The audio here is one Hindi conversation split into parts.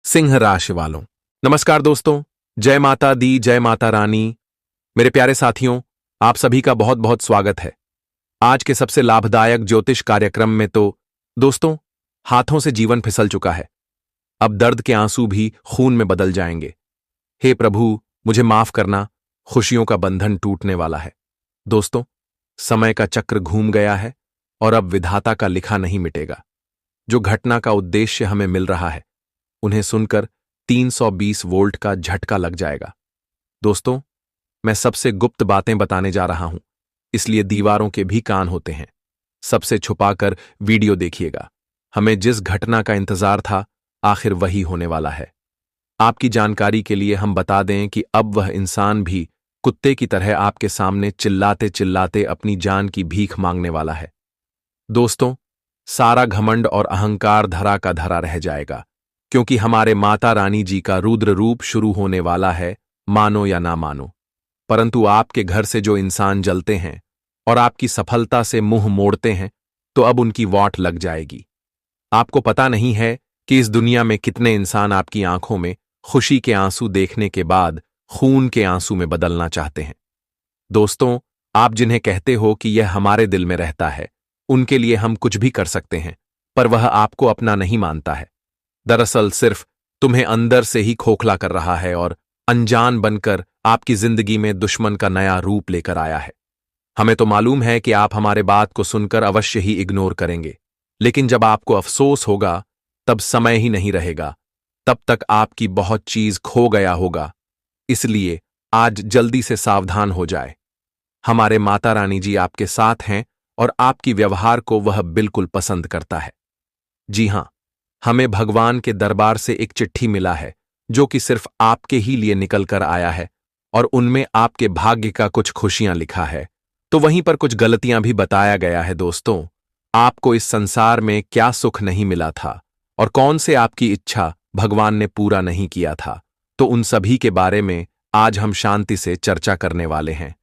सिंह राशि वालों, नमस्कार दोस्तों। जय माता दी, जय माता रानी। मेरे प्यारे साथियों, आप सभी का बहुत बहुत स्वागत है आज के सबसे लाभदायक ज्योतिष कार्यक्रम में। तो दोस्तों, हाथों से जीवन फिसल चुका है। अब दर्द के आंसू भी खून में बदल जाएंगे। हे प्रभु, मुझे माफ करना, खुशियों का बंधन टूटने वाला है। दोस्तों, समय का चक्र घूम गया है और अब विधाता का लिखा नहीं मिटेगा। जो घटना का उद्देश्य हमें मिल रहा है, उन्हें सुनकर 320 वोल्ट का झटका लग जाएगा। दोस्तों, मैं सबसे गुप्त बातें बताने जा रहा हूं, इसलिए दीवारों के भी कान होते हैं। सबसे छुपाकर वीडियो देखिएगा। हमें जिस घटना का इंतजार था, आखिर वही होने वाला है। आपकी जानकारी के लिए हम बता दें कि अब वह इंसान भी कुत्ते की तरह आपके सामने चिल्लाते चिल्लाते अपनी जान की भीख मांगने वाला है। दोस्तों, सारा घमंड और अहंकार धरा का धरा रह जाएगा, क्योंकि हमारे माता रानी जी का रुद्र रूप शुरू होने वाला है, मानो या ना मानो। परंतु आपके घर से जो इंसान जलते हैं और आपकी सफलता से मुंह मोड़ते हैं, तो अब उनकी वाट लग जाएगी। आपको पता नहीं है कि इस दुनिया में कितने इंसान आपकी आंखों में खुशी के आंसू देखने के बाद खून के आंसू में बदलना चाहते हैं। दोस्तों, आप जिन्हें कहते हो कि यह हमारे दिल में रहता है, उनके लिए हम कुछ भी कर सकते हैं, पर वह आपको अपना नहीं मानता है। दरअसल सिर्फ तुम्हें अंदर से ही खोखला कर रहा है और अनजान बनकर आपकी जिंदगी में दुश्मन का नया रूप लेकर आया है। हमें तो मालूम है कि आप हमारे बात को सुनकर अवश्य ही इग्नोर करेंगे, लेकिन जब आपको अफसोस होगा, तब समय ही नहीं रहेगा। तब तक आपकी बहुत चीज खो गया होगा। इसलिए आज जल्दी से सावधान हो जाए। हमारे माता रानी जी आपके साथ हैं और आपकी व्यवहार को वह बिल्कुल पसंद करता है। जी हां, हमें भगवान के दरबार से एक चिट्ठी मिला है, जो कि सिर्फ आपके ही लिए निकल कर आया है, और उनमें आपके भाग्य का कुछ खुशियां लिखा है, तो वहीं पर कुछ गलतियां भी बताया गया है। दोस्तों, आपको इस संसार में क्या सुख नहीं मिला था और कौन से आपकी इच्छा भगवान ने पूरा नहीं किया था, तो उन सभी के बारे में आज हम शांति से चर्चा करने वाले हैं।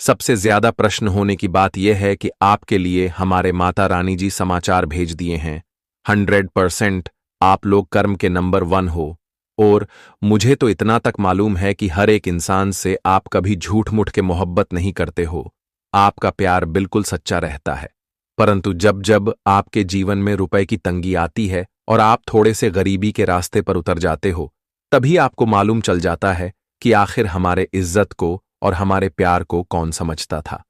सबसे ज्यादा प्रश्न होने की बात यह है कि आपके लिए हमारे माता रानी जी समाचार भेज दिए हैं। 100% आप लोग कर्म के नंबर 1 हो, और मुझे तो इतना तक मालूम है कि हर एक इंसान से आप कभी झूठ मूठ के मोहब्बत नहीं करते हो। आपका प्यार बिल्कुल सच्चा रहता है। परंतु जब जब आपके जीवन में रुपए की तंगी आती है और आप थोड़े से गरीबी के रास्ते पर उतर जाते हो, तभी आपको मालूम चल जाता है कि आखिर हमारे इज्जत को और हमारे प्यार को कौन समझता था।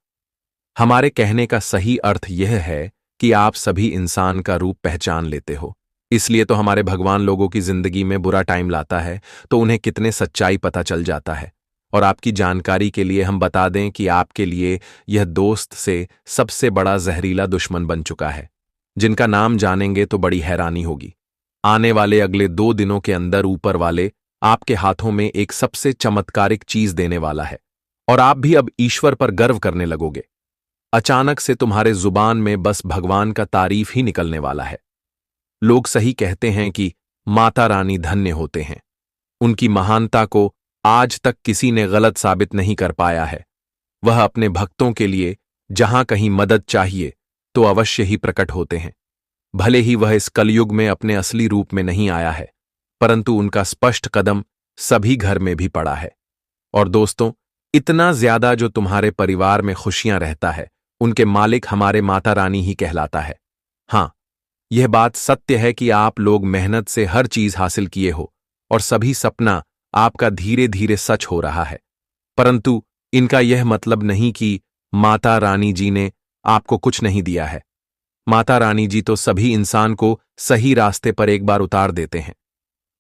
हमारे कहने का सही अर्थ यह है कि आप सभी इंसान का रूप पहचान लेते हो। इसलिए तो हमारे भगवान लोगों की जिंदगी में बुरा टाइम लाता है तो उन्हें कितने सच्चाई पता चल जाता है। और आपकी जानकारी के लिए हम बता दें कि आपके लिए यह दोस्त से सबसे बड़ा जहरीला दुश्मन बन चुका है, जिनका नाम जानेंगे तो बड़ी हैरानी होगी। आने वाले अगले 2 दिनों के अंदर ऊपर वाले आपके हाथों में एक सबसे चमत्कारिक चीज देने वाला है, और आप भी अब ईश्वर पर गर्व करने लगोगे। अचानक से तुम्हारे जुबान में बस भगवान का तारीफ ही निकलने वाला है। लोग सही कहते हैं कि माता रानी धन्य होते हैं। उनकी महानता को आज तक किसी ने गलत साबित नहीं कर पाया है। वह अपने भक्तों के लिए जहां कहीं मदद चाहिए तो अवश्य ही प्रकट होते हैं। भले ही वह इस कलयुग में अपने असली रूप में नहीं आया है, परंतु उनका स्पष्ट कदम सभी घर में भी पड़ा है। और दोस्तों, इतना ज्यादा जो तुम्हारे परिवार में खुशियां रहता है, उनके मालिक हमारे माता रानी ही कहलाता है। हां, यह बात सत्य है कि आप लोग मेहनत से हर चीज हासिल किए हो और सभी सपना आपका धीरे धीरे सच हो रहा है। परंतु इनका यह मतलब नहीं कि माता रानी जी ने आपको कुछ नहीं दिया है। माता रानी जी तो सभी इंसान को सही रास्ते पर एक बार उतार देते हैं,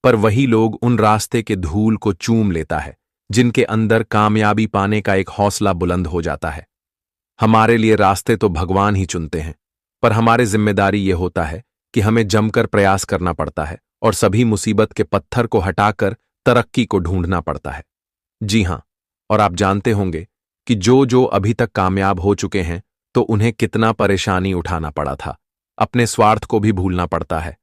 पर वही लोग उन रास्ते के धूल को चूम लेता है जिनके अंदर कामयाबी पाने का एक हौसला बुलंद हो जाता है। हमारे लिए रास्ते तो भगवान ही चुनते हैं, पर हमारी जिम्मेदारी यह होता है कि हमें जमकर प्रयास करना पड़ता है और सभी मुसीबत के पत्थर को हटाकर तरक्की को ढूंढना पड़ता है। जी हां, और आप जानते होंगे कि जो जो अभी तक कामयाब हो चुके हैं, तो उन्हें कितना परेशानी उठाना पड़ा था। अपने स्वार्थ को भी भूलना पड़ता है।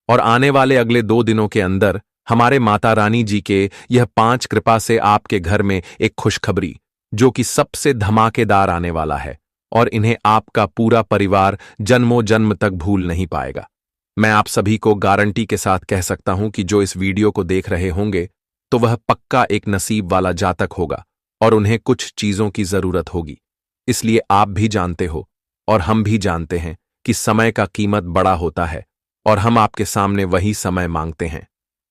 और आने वाले अगले 2 दिनों के अंदर हमारे माता रानी जी के यह 5 कृपा से आपके घर में एक खुशखबरी, जो कि सबसे धमाकेदार आने वाला है, और इन्हें आपका पूरा परिवार जन्मों जन्म तक भूल नहीं पाएगा। मैं आप सभी को गारंटी के साथ कह सकता हूं कि जो इस वीडियो को देख रहे होंगे तो वह पक्का एक नसीब वाला जातक होगा और उन्हें कुछ चीजों की जरूरत होगी। इसलिए आप भी जानते हो और हम भी जानते हैं कि समय का कीमत बड़ा होता है और हम आपके सामने वही समय मांगते हैं।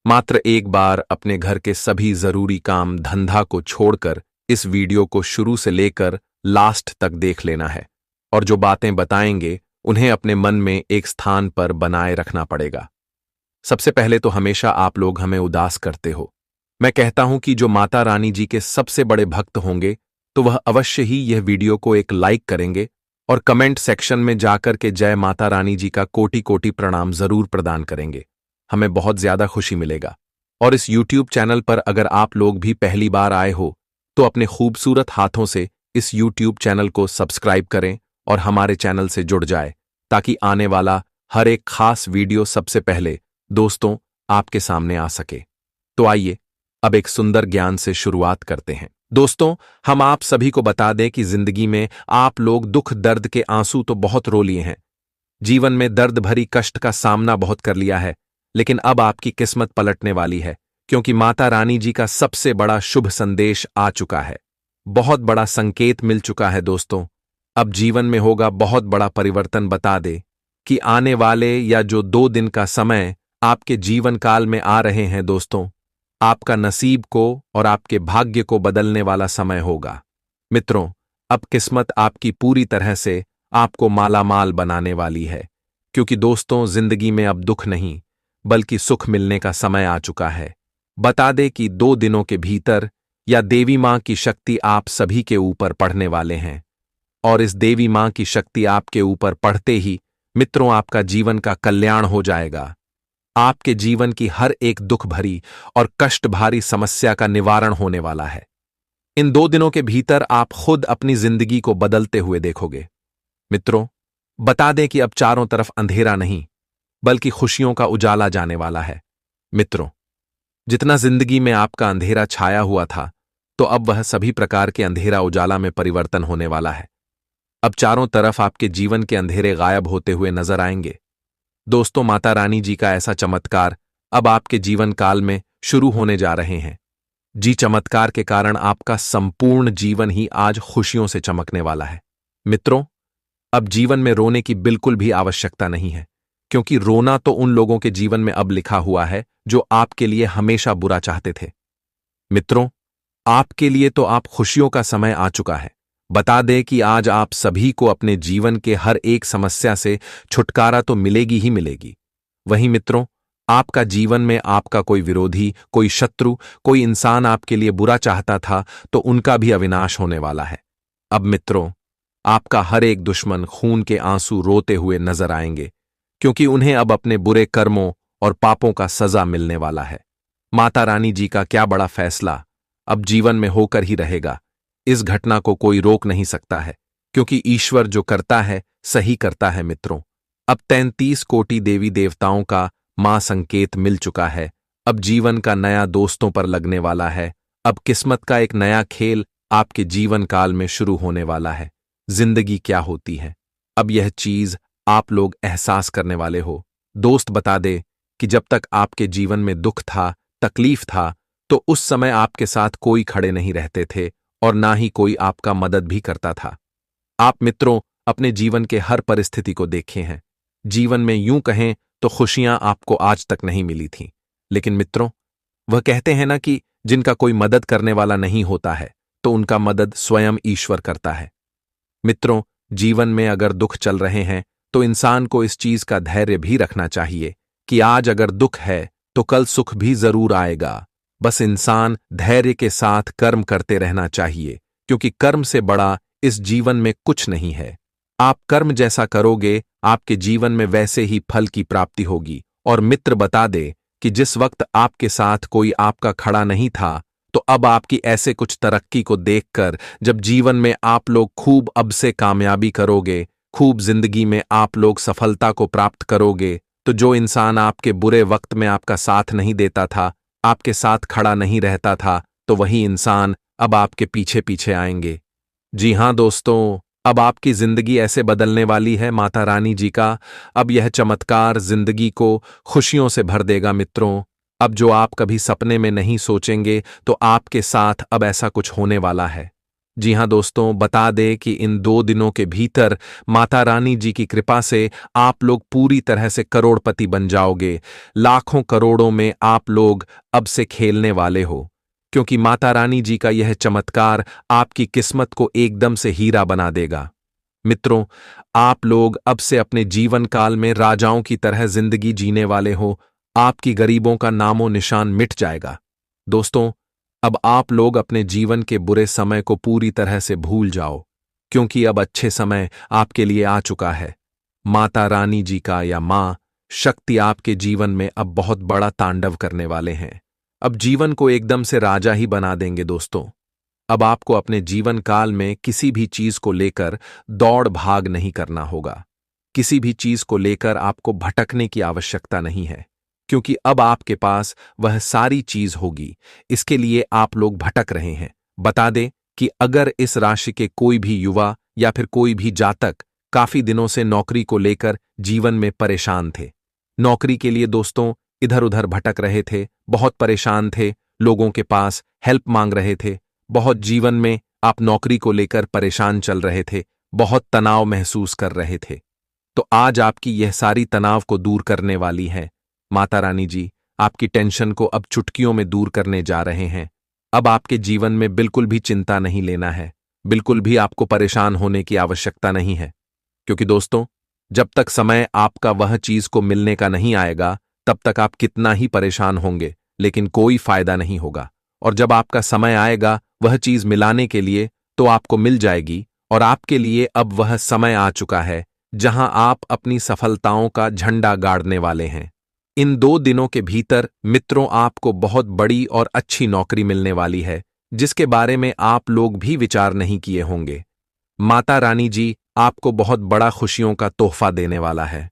मात्र एक बार अपने घर के सभी जरूरी काम धंधा को छोड़कर इस वीडियो को शुरू से लेकर लास्ट तक देख लेना है और जो बातें बताएंगे उन्हें अपने मन में एक स्थान पर बनाए रखना पड़ेगा। सबसे पहले तो हमेशा आप लोग हमें उदास करते हो। मैं कहता हूं कि जो माता रानी जी के सबसे बड़े भक्त होंगे तो वह अवश्य ही यह वीडियो को एक लाइक करेंगे और कमेंट सेक्शन में जाकर के जय माता रानी जी का कोटि कोटि प्रणाम जरूर प्रदान करेंगे। हमें बहुत ज्यादा खुशी मिलेगा। और इस YouTube चैनल पर अगर आप लोग भी पहली बार आए हो तो अपने खूबसूरत हाथों से इस YouTube चैनल को सब्सक्राइब करें और हमारे चैनल से जुड़ जाए ताकि आने वाला हर एक खास वीडियो सबसे पहले दोस्तों आपके सामने आ सके। तो आइए अब एक सुंदर ज्ञान से शुरुआत करते हैं। दोस्तों, हम आप सभी को बता दें कि जिंदगी में आप लोग दुख दर्द के आंसू तो बहुत रो लिए हैं। जीवन में दर्द भरी कष्ट का सामना बहुत कर लिया है, लेकिन अब आपकी किस्मत पलटने वाली है क्योंकि माता रानी जी का सबसे बड़ा शुभ संदेश आ चुका है। बहुत बड़ा संकेत मिल चुका है दोस्तों। अब जीवन में होगा बहुत बड़ा परिवर्तन। बता दे कि आने वाले या जो 2 दिन का समय आपके जीवन काल में आ रहे हैं दोस्तों, आपका नसीब को और आपके भाग्य को बदलने वाला समय होगा। मित्रों, अब किस्मत आपकी पूरी तरह से आपको मालामाल बनाने वाली है क्योंकि दोस्तों जिंदगी में अब दुख नहीं बल्कि सुख मिलने का समय आ चुका है। बता दे कि 2 दिनों के भीतर या देवी मां की शक्ति आप सभी के ऊपर पड़ने वाले हैं और इस देवी मां की शक्ति आपके ऊपर पड़ते ही मित्रों आपका जीवन का कल्याण हो जाएगा। आपके जीवन की हर एक दुख भरी और कष्ट भारी समस्या का निवारण होने वाला है। इन 2 दिनों के भीतर आप खुद अपनी जिंदगी को बदलते हुए देखोगे। मित्रों, बता दें कि अब चारों तरफ अंधेरा नहीं बल्कि खुशियों का उजाला जाने वाला है। मित्रों, जितना जिंदगी में आपका अंधेरा छाया हुआ था तो अब वह सभी प्रकार के अंधेरा उजाला में परिवर्तन होने वाला है। अब चारों तरफ आपके जीवन के अंधेरे गायब होते हुए नजर आएंगे। दोस्तों, माता रानी जी का ऐसा चमत्कार अब आपके जीवन काल में शुरू होने जा रहे हैं। जी, चमत्कार के कारण आपका संपूर्ण जीवन ही आज खुशियों से चमकने वाला है। मित्रों, अब जीवन में रोने की बिल्कुल भी आवश्यकता नहीं है क्योंकि रोना तो उन लोगों के जीवन में अब लिखा हुआ है जो आपके लिए हमेशा बुरा चाहते थे। मित्रों, आपके लिए तो आप खुशियों का समय आ चुका है। बता दें कि आज आप सभी को अपने जीवन के हर एक समस्या से छुटकारा तो मिलेगी ही मिलेगी। वहीं मित्रों, आपका जीवन में आपका कोई विरोधी, कोई शत्रु, कोई इंसान आपके लिए बुरा चाहता था तो उनका भी अविनाश होने वाला है। अब मित्रों, आपका हर एक दुश्मन खून के आंसू रोते हुए नजर आएंगे क्योंकि उन्हें अब अपने बुरे कर्मों और पापों का सजा मिलने वाला है। माता रानी जी का क्या बड़ा फैसला अब जीवन में होकर ही रहेगा। इस घटना को कोई रोक नहीं सकता है क्योंकि ईश्वर जो करता है सही करता है। मित्रों, अब 33 कोटि देवी देवताओं का मां संकेत मिल चुका है। अब जीवन का नया दोस्तों पर लगने वाला है। अब किस्मत का एक नया खेल आपके जीवन काल में शुरू होने वाला है। जिंदगी क्या होती है अब यह चीज आप लोग एहसास करने वाले हो। दोस्त, बता दे कि जब तक आपके जीवन में दुख था, तकलीफ था, तो उस समय आपके साथ कोई खड़े नहीं रहते थे और ना ही कोई आपका मदद भी करता था। आप मित्रों अपने जीवन के हर परिस्थिति को देखे हैं। जीवन में यूं कहें तो खुशियां आपको आज तक नहीं मिली थीं, लेकिन मित्रों वह कहते हैं ना कि जिनका कोई मदद करने वाला नहीं होता है तो उनका मदद स्वयं ईश्वर करता है। मित्रों, जीवन में अगर दुख चल रहे हैं तो इंसान को इस चीज का धैर्य भी रखना चाहिए कि आज अगर दुख है तो कल सुख भी जरूर आएगा। बस इंसान धैर्य के साथ कर्म करते रहना चाहिए क्योंकि कर्म से बड़ा इस जीवन में कुछ नहीं है। आप कर्म जैसा करोगे आपके जीवन में वैसे ही फल की प्राप्ति होगी। और मित्र, बता दे कि जिस वक्त आपके साथ कोई आपका खड़ा नहीं था तो अब आपकी ऐसे कुछ तरक्की को देखकर जब जीवन में आप लोग खूब अब से कामयाबी करोगे, खूब जिंदगी में आप लोग सफलता को प्राप्त करोगे, तो जो इंसान आपके बुरे वक्त में आपका साथ नहीं देता था, आपके साथ खड़ा नहीं रहता था, तो वही इंसान अब आपके पीछे पीछे आएंगे। जी हां दोस्तों, अब आपकी जिंदगी ऐसे बदलने वाली है माता रानी जी का। अब यह चमत्कार जिंदगी को खुशियों से भर देगा मित्रों। अब जो आप कभी सपने में नहीं सोचेंगे तो आपके साथ अब ऐसा कुछ होने वाला है। जी हां दोस्तों, बता दें कि इन 2 दिनों के भीतर माता रानी जी की कृपा से आप लोग पूरी तरह से करोड़पति बन जाओगे। लाखों करोड़ों में आप लोग अब से खेलने वाले हो, क्योंकि माता रानी जी का यह चमत्कार आपकी किस्मत को एकदम से हीरा बना देगा। मित्रों, आप लोग अब से अपने जीवन काल में राजाओं की तरह जिंदगी जीने वाले हो। आपकी गरीबों का नामो निशान मिट जाएगा। दोस्तों, अब आप लोग अपने जीवन के बुरे समय को पूरी तरह से भूल जाओ, क्योंकि अब अच्छे समय आपके लिए आ चुका है। माता रानी जी का या मां शक्ति आपके जीवन में अब बहुत बड़ा तांडव करने वाले हैं। अब जीवन को एकदम से राजा ही बना देंगे दोस्तों। अब आपको अपने जीवन काल में किसी भी चीज को लेकर दौड़ भाग नहीं करना होगा। किसी भी चीज को लेकर आपको भटकने की आवश्यकता नहीं है, क्योंकि अब आपके पास वह सारी चीज होगी। इसके लिए आप लोग भटक रहे हैं। बता दें कि अगर इस राशि के कोई भी युवा या फिर कोई भी जातक काफी दिनों से नौकरी को लेकर जीवन में परेशान थे, नौकरी के लिए दोस्तों इधर उधर भटक रहे थे, बहुत परेशान थे, लोगों के पास हेल्प मांग रहे थे, बहुत जीवन में आप नौकरी को लेकर परेशान चल रहे थे, बहुत तनाव महसूस कर रहे थे, तो आज आपकी यह सारी तनाव को दूर करने वाली है माता रानी जी। आपकी टेंशन को अब चुटकियों में दूर करने जा रहे हैं। अब आपके जीवन में बिल्कुल भी चिंता नहीं लेना है, बिल्कुल भी आपको परेशान होने की आवश्यकता नहीं है, क्योंकि दोस्तों जब तक समय आपका वह चीज को मिलने का नहीं आएगा तब तक आप कितना ही परेशान होंगे, लेकिन कोई फायदा नहीं होगा। और जब आपका समय आएगा वह चीज मिलाने के लिए तो आपको मिल जाएगी। और आपके लिए अब वह समय आ चुका है जहां आप अपनी सफलताओं का झंडा गाड़ने वाले हैं। इन 2 दिनों के भीतर मित्रों आपको बहुत बड़ी और अच्छी नौकरी मिलने वाली है, जिसके बारे में आप लोग भी विचार नहीं किए होंगे। माता रानी जी आपको बहुत बड़ा खुशियों का तोहफा देने वाला है।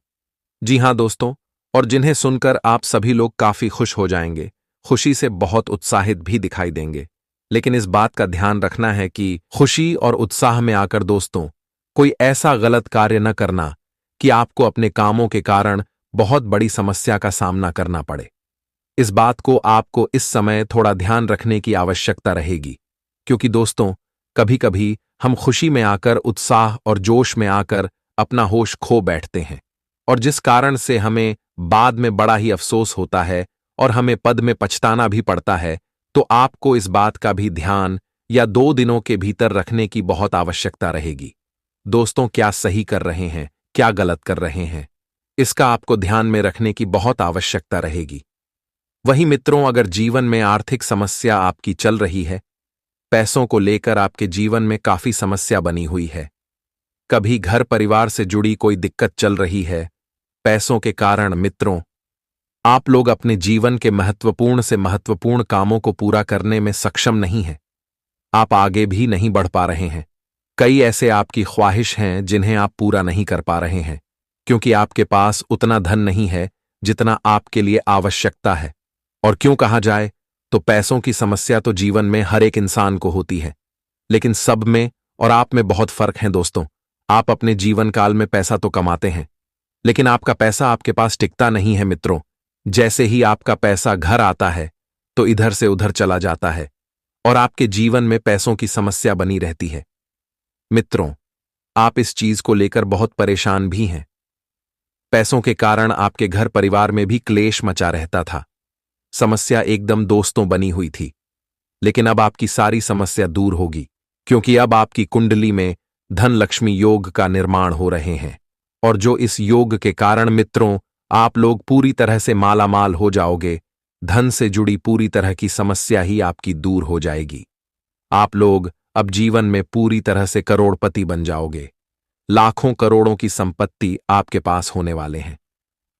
जी हां दोस्तों, और जिन्हें सुनकर आप सभी लोग काफी खुश हो जाएंगे, खुशी से बहुत उत्साहित भी दिखाई देंगे। लेकिन इस बात का ध्यान रखना है कि खुशी और उत्साह में आकर दोस्तों कोई ऐसा गलत कार्य न करना कि आपको अपने कामों के कारण बहुत बड़ी समस्या का सामना करना पड़े। इस बात को आपको इस समय थोड़ा ध्यान रखने की आवश्यकता रहेगी, क्योंकि दोस्तों कभी कभी हम खुशी में आकर, उत्साह और जोश में आकर अपना होश खो बैठते हैं, और जिस कारण से हमें बाद में बड़ा ही अफसोस होता है और हमें पद में पछताना भी पड़ता है। तो आपको इस बात का भी ध्यान या 2 दिनों के भीतर रखने की बहुत आवश्यकता रहेगी। दोस्तों क्या सही कर रहे हैं, क्या गलत कर रहे हैं, इसका आपको ध्यान में रखने की बहुत आवश्यकता रहेगी। वहीं मित्रों, अगर जीवन में आर्थिक समस्या आपकी चल रही है, पैसों को लेकर आपके जीवन में काफी समस्या बनी हुई है, कभी घर परिवार से जुड़ी कोई दिक्कत चल रही है, पैसों के कारण मित्रों आप लोग अपने जीवन के महत्वपूर्ण से महत्वपूर्ण कामों को पूरा करने में सक्षम नहीं हैं, आप आगे भी नहीं बढ़ पा रहे हैं। कई ऐसे आपकी ख्वाहिश हैं जिन्हें आप पूरा नहीं कर पा रहे हैं, क्योंकि आपके पास उतना धन नहीं है जितना आपके लिए आवश्यकता है। और क्यों कहा जाए तो पैसों की समस्या तो जीवन में हर एक इंसान को होती है, लेकिन सब में और आप में बहुत फर्क है दोस्तों। आप अपने जीवन काल में पैसा तो कमाते हैं, लेकिन आपका पैसा आपके पास टिकता नहीं है मित्रों। जैसे ही आपका पैसा घर आता है तो इधर से उधर चला जाता है और आपके जीवन में पैसों की समस्या बनी रहती है। मित्रों, आप इस चीज को लेकर बहुत परेशान भी हैं। पैसों के कारण आपके घर परिवार में भी क्लेश मचा रहता था, समस्या एकदम दोस्तों बनी हुई थी। लेकिन अब आपकी सारी समस्या दूर होगी, क्योंकि अब आपकी कुंडली में धन लक्ष्मी योग का निर्माण हो रहे हैं, और जो इस योग के कारण मित्रों आप लोग पूरी तरह से मालामाल हो जाओगे। धन से जुड़ी पूरी तरह की समस्या ही आपकी दूर हो जाएगी। आप लोग अब जीवन में पूरी तरह से करोड़पति बन जाओगे। लाखों करोड़ों की संपत्ति आपके पास होने वाले हैं।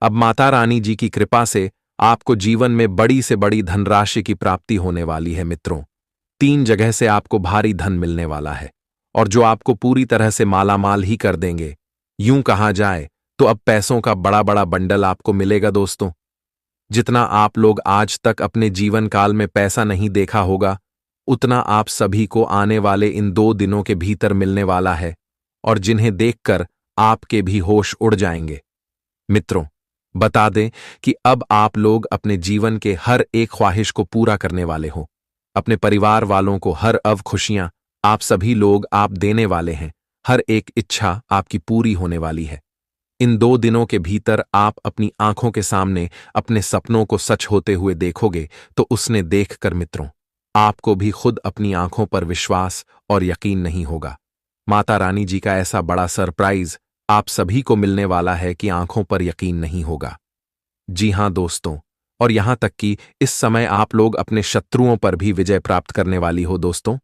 अब माता रानी जी की कृपा से आपको जीवन में बड़ी से बड़ी धनराशि की प्राप्ति होने वाली है मित्रों। 3 जगह से आपको भारी धन मिलने वाला है, और जो आपको पूरी तरह से मालामाल ही कर देंगे। यूं कहा जाए तो अब पैसों का बड़ा बड़ा बंडल आपको मिलेगा दोस्तों। जितना आप लोग आज तक अपने जीवन काल में पैसा नहीं देखा होगा, उतना आप सभी को आने वाले इन 2 दिनों के भीतर मिलने वाला है। और जिन्हें देखकर आपके भी होश उड़ जाएंगे। मित्रों, बता दें कि अब आप लोग अपने जीवन के हर एक ख्वाहिश को पूरा करने वाले हो। अपने परिवार वालों को हर अव खुशियां आप सभी लोग आप देने वाले हैं। हर एक इच्छा आपकी पूरी होने वाली है। इन 2 दिनों के भीतर आप अपनी आंखों के सामने अपने सपनों को सच होते हुए देखोगे तो उसने देखकर मित्रों, आपको भी खुद अपनी आंखों पर विश्वास और यकीन नहीं होगा। माता रानी जी का ऐसा बड़ा सरप्राइज आप सभी को मिलने वाला है कि आंखों पर यकीन नहीं होगा। जी हां दोस्तों, और यहां तक कि इस समय आप लोग अपने शत्रुओं पर भी विजय प्राप्त करने वाली हो दोस्तों।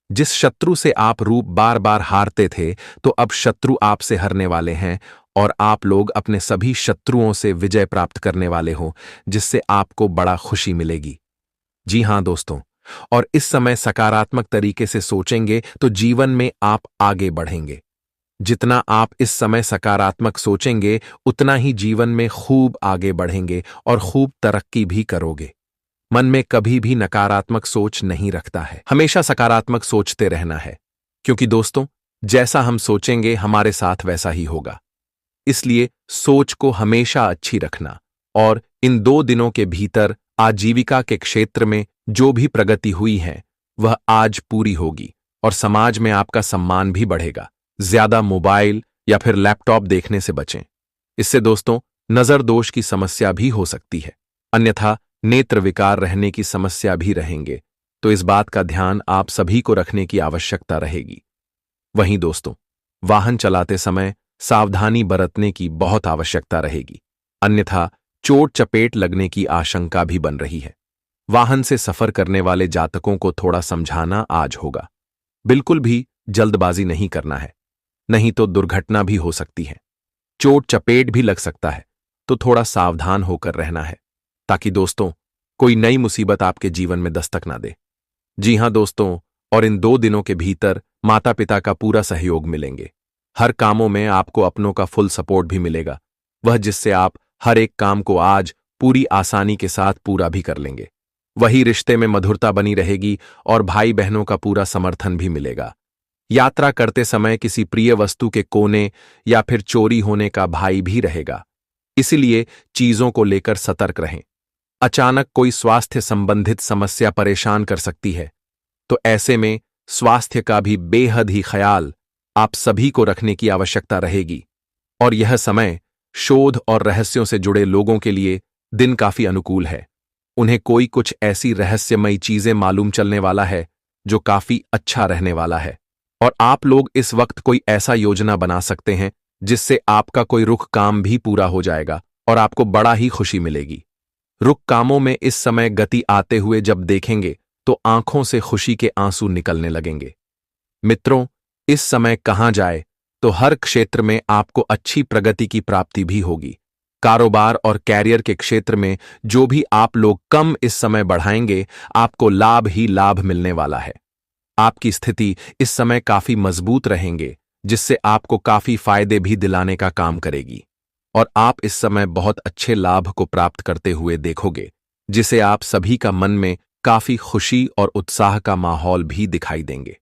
जिस शत्रु से आप रूप बार बार हारते थे, तो अब शत्रु आपसे हारने वाले हैं और आप लोग अपने सभी शत्रुओं से विजय प्राप्त करने वाले हो, जिससे आपको बड़ा खुशी मिलेगी। जी हां दोस्तों, और इस समय सकारात्मक तरीके से सोचेंगे तो जीवन में आप आगे बढ़ेंगे। जितना आप इस समय सकारात्मक सोचेंगे, उतना ही जीवन में खूब आगे बढ़ेंगे और खूब तरक्की भी करोगे। मन में कभी भी नकारात्मक सोच नहीं रखता है, हमेशा सकारात्मक सोचते रहना है, क्योंकि दोस्तों, जैसा हम सोचेंगे हमारे साथ वैसा ही होगा। इसलिए सोच को हमेशा अच्छी रखना और इन 2 दिनों के भीतर आजीविका के क्षेत्र में जो भी प्रगति हुई है वह आज पूरी होगी और समाज में आपका सम्मान भी बढ़ेगा। ज्यादा मोबाइल या फिर लैपटॉप देखने से बचें। इससे दोस्तों नजर दोष की समस्या भी हो सकती है, अन्यथा नेत्र विकार रहने की समस्या भी रहेंगे, तो इस बात का ध्यान आप सभी को रखने की आवश्यकता रहेगी। वहीं दोस्तों, वाहन चलाते समय सावधानी बरतने की बहुत आवश्यकता रहेगी, अन्यथा चोट चपेट लगने की आशंका भी बन रही है। वाहन से सफर करने वाले जातकों को थोड़ा समझाना आज होगा। बिल्कुल भी जल्दबाजी नहीं करना है, नहीं तो दुर्घटना भी हो सकती है। चोट चपेट भी लग सकता है, तो थोड़ा सावधान होकर रहना है, ताकि दोस्तों कोई नई मुसीबत आपके जीवन में दस्तक ना दे। जी हां दोस्तों, और इन 2 दिनों के भीतर माता पिता का पूरा सहयोग मिलेंगे। हर कामों में आपको अपनों का फुल सपोर्ट भी मिलेगा, वह जिससे आप हर एक काम को आज पूरी आसानी के साथ पूरा भी कर लेंगे। वही रिश्ते में मधुरता बनी रहेगी और भाई बहनों का पूरा समर्थन भी मिलेगा। यात्रा करते समय किसी प्रिय वस्तु के कोने या फिर चोरी होने का भय भी रहेगा, इसलिए चीजों को लेकर सतर्क रहें। अचानक कोई स्वास्थ्य संबंधित समस्या परेशान कर सकती है, तो ऐसे में स्वास्थ्य का भी बेहद ही ख्याल आप सभी को रखने की आवश्यकता रहेगी। और यह समय शोध और रहस्यों से जुड़े लोगों के लिए दिन काफी अनुकूल है। उन्हें कोई कुछ ऐसी रहस्यमयी चीजें मालूम चलने वाला है जो काफी अच्छा रहने वाला है, और आप लोग इस वक्त कोई ऐसा योजना बना सकते हैं जिससे आपका कोई रुख काम भी पूरा हो जाएगा और आपको बड़ा ही खुशी मिलेगी। रुक कामों में इस समय गति आते हुए जब देखेंगे तो आंखों से खुशी के आंसू निकलने लगेंगे। मित्रों, इस समय कहां जाए तो हर क्षेत्र में आपको अच्छी प्रगति की प्राप्ति भी होगी। कारोबार और कैरियर के क्षेत्र में जो भी आप लोग कम इस समय बढ़ाएंगे, आपको लाभ ही लाभ मिलने वाला है। आपकी स्थिति इस समय काफी मजबूत रहेंगे, जिससे आपको काफी फायदे भी दिलाने का काम करेगी, और आप इस समय बहुत अच्छे लाभ को प्राप्त करते हुए देखोगे, जिसे आप सभी का मन में काफी खुशी और उत्साह का माहौल भी दिखाई देंगे।